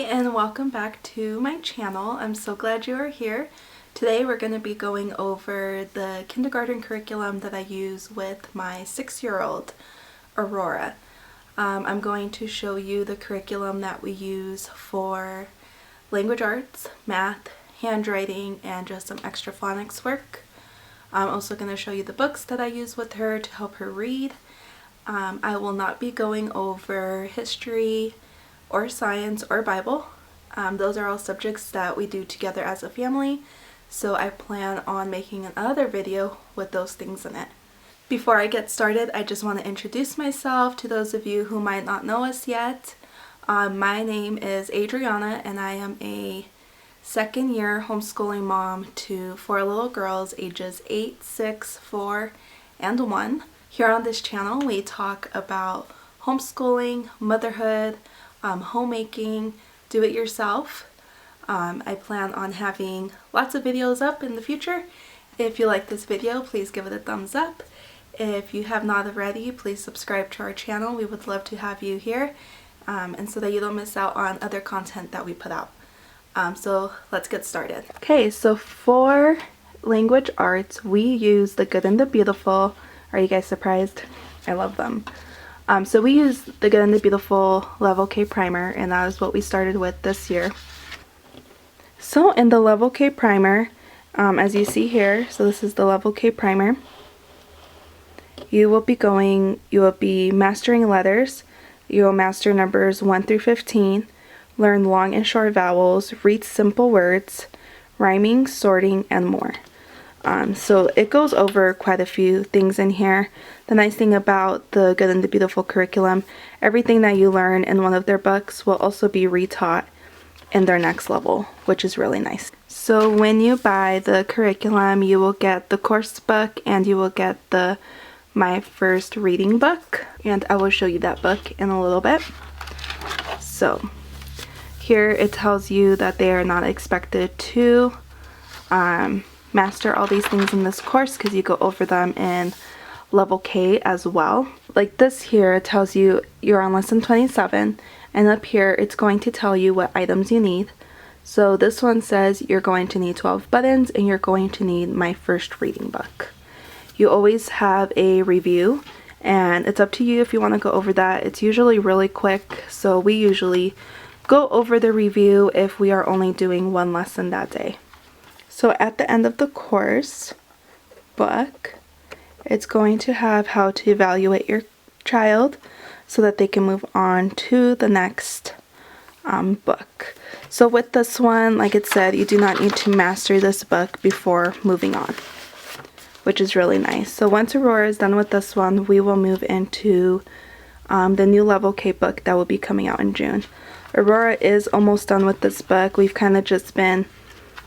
and welcome back to my channel. I'm so glad you are here. Today we're going to be going over the kindergarten curriculum that I use with my 6-year-old Aurora. I'm going to show you the curriculum that we use for language arts, math, handwriting, and just some extra phonics work. I'm also going to show you the books that I use with her to help her read. I will not be going over history or science or Bible. Those are all subjects that we do together as a family, so I plan on making another video with those things in it. Before I get started, I just want to introduce myself to those of you who might not know us yet. My name is Adriana and I am a second-year homeschooling mom to 4 little girls ages 8, 6, 4, and 1. Here on this channel we talk about homeschooling, motherhood, homemaking, do-it-yourself. I plan on having lots of videos up in the future. If you like this video, please give it a thumbs up. If you have not already, please subscribe to our channel. We would love to have you here, and so that you don't miss out on other content that we put out. So let's get started. Okay, so for language arts, we use The Good and the Beautiful. Are you guys surprised? I love them. So we use The Good and the Beautiful Level K Primer, and that is what we started with this year. So in the Level K Primer, as you see here, so this is the Level K Primer, you will be mastering letters, you will master numbers 1 through 15, learn long and short vowels, read simple words, rhyming, sorting, and more. So it goes over quite a few things in here. The nice thing about the Good and the Beautiful curriculum, everything that you learn in one of their books will also be retaught in their next level, which is really nice. So when you buy the curriculum, you will get the course book and you will get the My First Reading book, and I will show you that book in a little bit. So here it tells you that they are not expected to master all these things in this course because you go over them in level K as well. Like this here, it tells you you're on lesson 27, and up here it's going to tell you what items you need. So this one says you're going to need 12 buttons and you're going to need My First Reading book. You always have a review, and it's up to you if you want to go over that. It's usually really quick, so we usually go over the review if we are only doing one lesson that day. So at the end of the course book, it's going to have how to evaluate your child so that they can move on to the next book. So with this one, like it said, you do not need to master this book before moving on, which is really nice. So once Aurora is done with this one, we will move into the new Level K book that will be coming out in June. Aurora is almost done with this book. We've kind of just been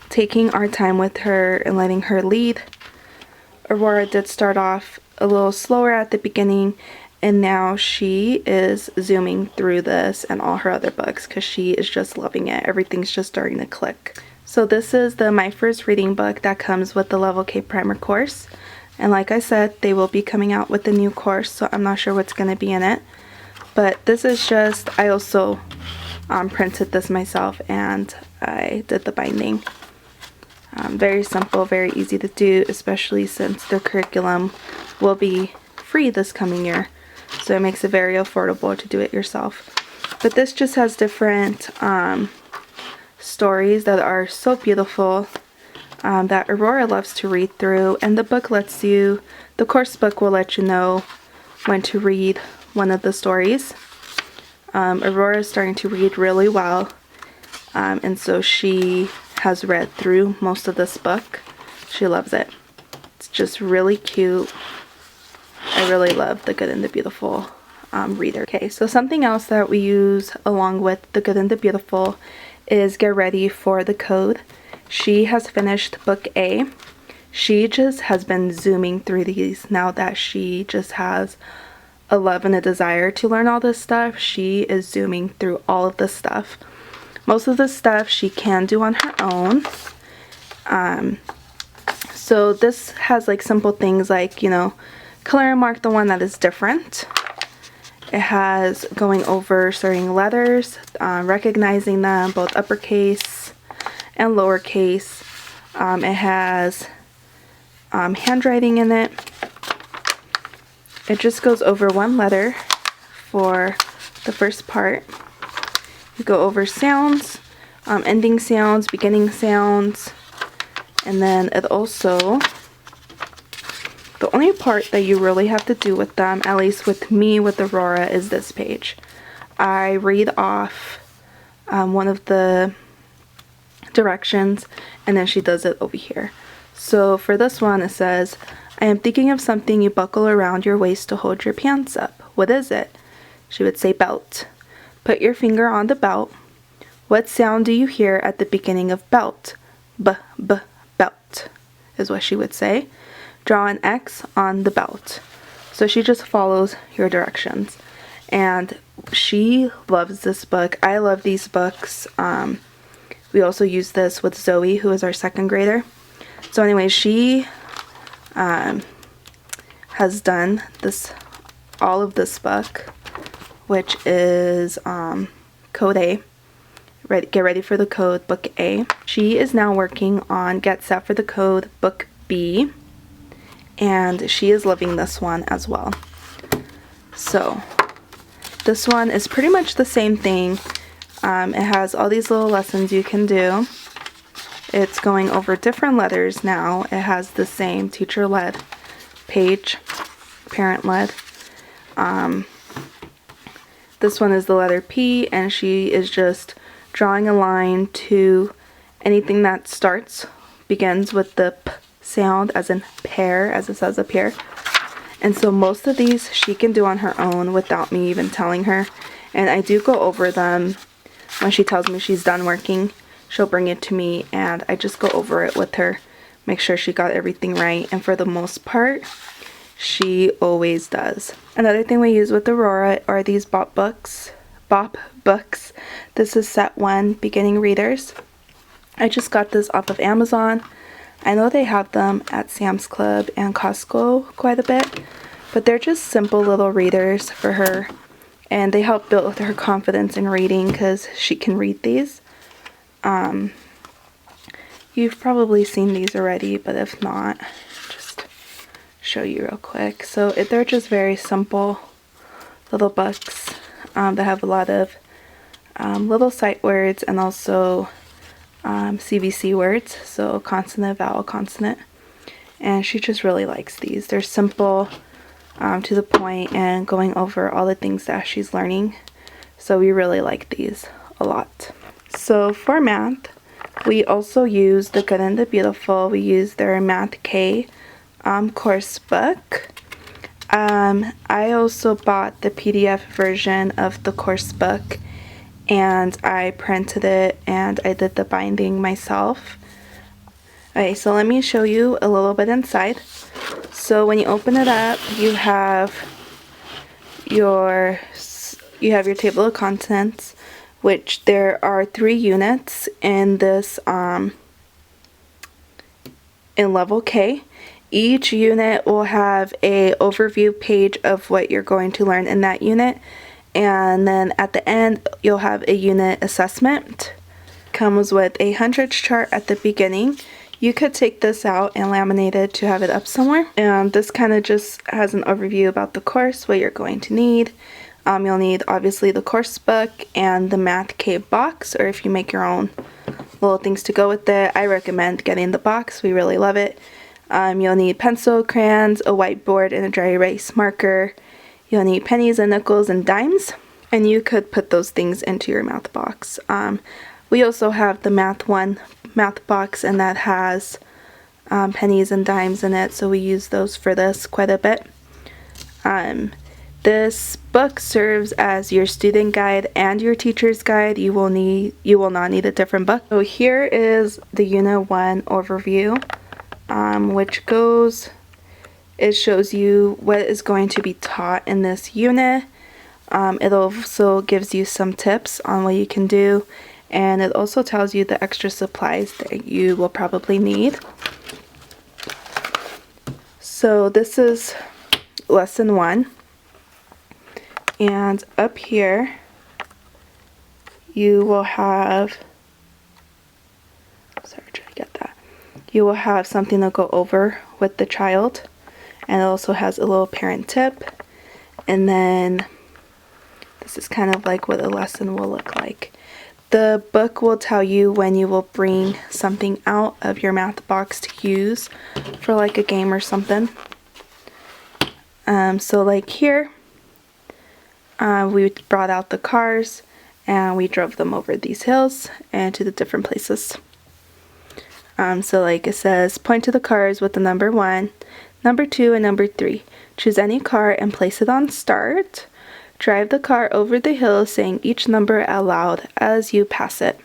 taking our time with her and letting her lead. Aurora did start off a little slower at the beginning, and now she is zooming through this and all her other books because she is just loving it. Everything's just starting to click. So this is the My First Reading book that comes with the Level K Primer course, and like I said, they will be coming out with a new course, so I'm not sure what's going to be in it, but this is just, I also printed this myself and I did the binding. Very simple, very easy to do, especially since the curriculum will be free this coming year, so it makes it very affordable to do it yourself. But this just has different stories that are so beautiful that Aurora loves to read through, and the book lets you, the course book will let you know when to read one of the stories. Aurora is starting to read really well, and so she has read through most of this book. She loves it. It's just really cute. I really love The Good and the Beautiful reader. Okay, so something else that we use along with The Good and the Beautiful is Get Ready for the Code. She has finished book A. She just has been zooming through these now that she just has a love and a desire to learn all this stuff. She is zooming through all of this stuff. Most of the stuff she can do on her own. So this has like simple things like, you know, color and mark the one that is different. It has going over certain letters, recognizing them, both uppercase and lowercase. It has handwriting in it. It just goes over one letter for the first part. You go over sounds, ending sounds, beginning sounds, and then it also, the only part that you really have to do with them, at least with me with Aurora, is this page. I read off one of the directions, and then she does it over here. So for this one, it says, I am thinking of something you buckle around your waist to hold your pants up. What is it? She would say belt. Put your finger on the belt. What sound do you hear at the beginning of belt? Belt, is what she would say. Draw an X on the belt. So she just follows your directions. And she loves this book. I love these books. We also use this with Zoe, who is our second grader. So anyway, she has done all of this book, which is Code A. Get ready for the code, Book A. She is now working on Get Set for the Code, Book B. And she is loving this one as well. So this one is pretty much the same thing. It has all these little lessons you can do. It's going over different letters now. It has the same teacher-led page, parent-led. This one is the letter P, and she is just drawing a line to anything that begins with the P sound, as in pear, as it says up here. And so most of these she can do on her own without me even telling her. And I do go over them when she tells me she's done working. She'll bring it to me and I just go over it with her, make sure she got everything right. And for the most part, she always does. Another thing we use with Aurora are these Bop books. This is set 1, beginning readers. I just got this off of Amazon. I know they have them at Sam's Club and Costco quite a bit, but they're just simple little readers for her, and they help build her confidence in reading because she can read these. You've probably seen these already, but if not, just show you real quick. So they're just very simple little books that have a lot of little sight words and also CVC words, so consonant, vowel, consonant, and she just really likes these. They're simple, to the point, and going over all the things that she's learning, so we really like these a lot. So for math, we also use The Good and the Beautiful. We use their Math K course book. I also bought the PDF version of the course book, and I printed it and I did the binding myself. Okay, so let me show you a little bit inside. So when you open it up, you have your table of contents, which there are 3 units in this in level K. Each unit will have a overview page of what you're going to learn in that unit. And then at the end, you'll have a unit assessment. Comes with a hundreds chart at the beginning. You could take this out and laminate it to have it up somewhere. And this kind of just has an overview about the course, what you're going to need. You'll need obviously the course book and the Math K box, or if you make your own little things to go with it, I recommend getting the box. We really love it. You'll need pencil, crayons, a whiteboard, and a dry erase marker. You'll need pennies and nickels and dimes, and you could put those things into your math box. We also have the Math 1 math box, and that has pennies and dimes in it, so we use those for this quite a bit. This book serves as your student guide and your teacher's guide. You will not need a different book. So here is the Unit 1 overview, it shows you what is going to be taught in this unit. It also gives you some tips on what you can do, and it also tells you the extra supplies that you will probably need. So this is lesson 1. And up here you will have, sorry, try to get that. You will have something to go over with the child, and it also has a little parent tip. And then this is kind of like what a lesson will look like. The book will tell you when you will bring something out of your math box to use for like a game or something. So like here, we brought out the cars and we drove them over these hills and to the different places. So like it says, point to the cars with the number 1, number 2, and number 3. Choose any car and place it on start. Drive the car over the hill saying each number aloud as you pass it.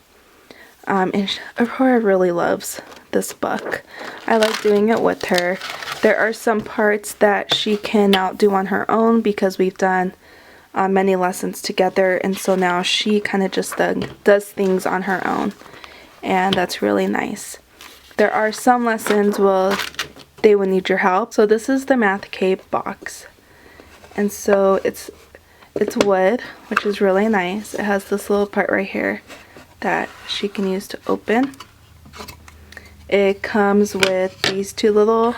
And Aurora really loves this book. I like doing it with her. There are some parts that she cannot do on her own because we've done many lessons together, and so now she kind of just does things on her own, and that's really nice. There are some lessons they will need your help. So this is the Math Cape box, and so it's wood, which is really nice. It has this little part right here that she can use to open. It comes with these 2 little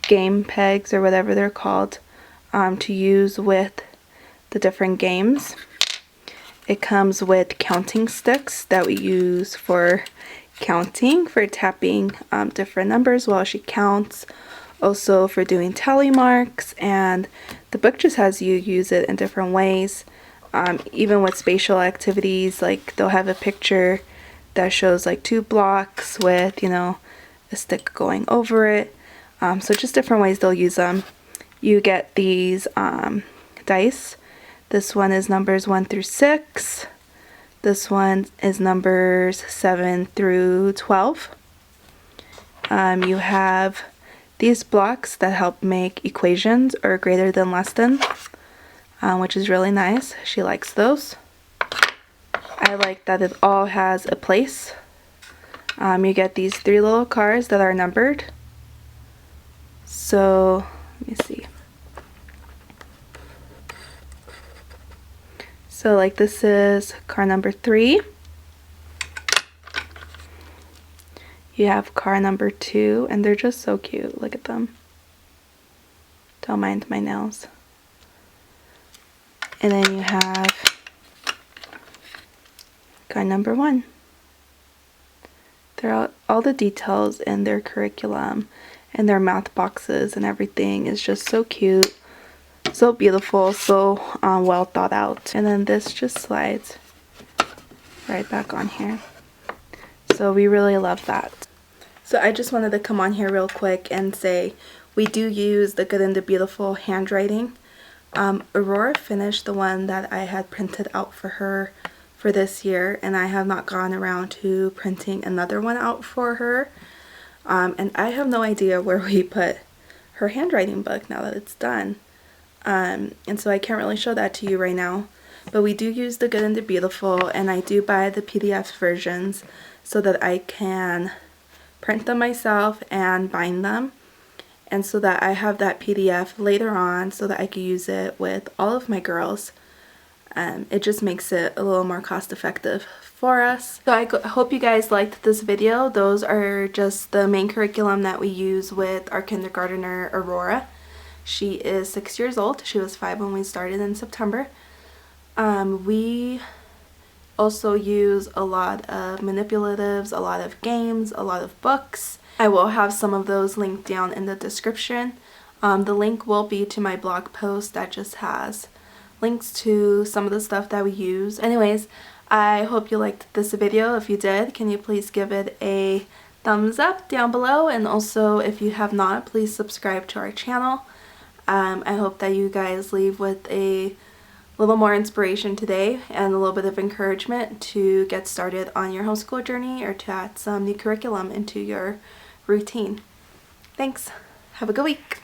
game pegs or whatever they're called to use with the different games. It comes with counting sticks that we use for counting, for tapping different numbers while she counts, also for doing tally marks, and the book just has you use it in different ways. Even with spatial activities, like they'll have a picture that shows like 2 blocks with, you know, a stick going over it. So just different ways they'll use them. You get these dice. This one is numbers 1 through 6. This one is numbers 7 through 12. You have these blocks that help make equations or greater than, less than, which is really nice. She likes those. I like that it all has a place. You get these 3 little cars that are numbered. So, let me see. So like this is car number 3. You have car number 2, and they're just so cute. Look at them. Don't mind my nails. And then you have car number 1. They're all the details in their curriculum and their math boxes and everything is just so cute. So beautiful, so well thought out. And then this just slides right back on here. So we really love that. So I just wanted to come on here real quick and say we do use the Good and the Beautiful handwriting. Aurora finished the one that I had printed out for her for this year, and I have not gone around to printing another one out for her. And I have no idea where we put her handwriting book now that it's done. And so I can't really show that to you right now, but we do use the Good and the Beautiful, and I do buy the PDF versions so that I can print them myself and bind them, and so that I have that PDF later on so that I can use it with all of my girls. It just makes it a little more cost effective for us. So I hope you guys liked this video. Those are just the main curriculum that we use with our kindergartner Aurora. She is 6 years old. She was 5 when we started in September. We also use a lot of manipulatives, a lot of games, a lot of books. I will have some of those linked down in the description. The link will be to my blog post that just has links to some of the stuff that we use. Anyways, I hope you liked this video. If you did, can you please give it a thumbs up down below, and also if you have not, please subscribe to our channel. I hope that you guys leave with a little more inspiration today and a little bit of encouragement to get started on your homeschool journey or to add some new curriculum into your routine. Thanks. Have a good week.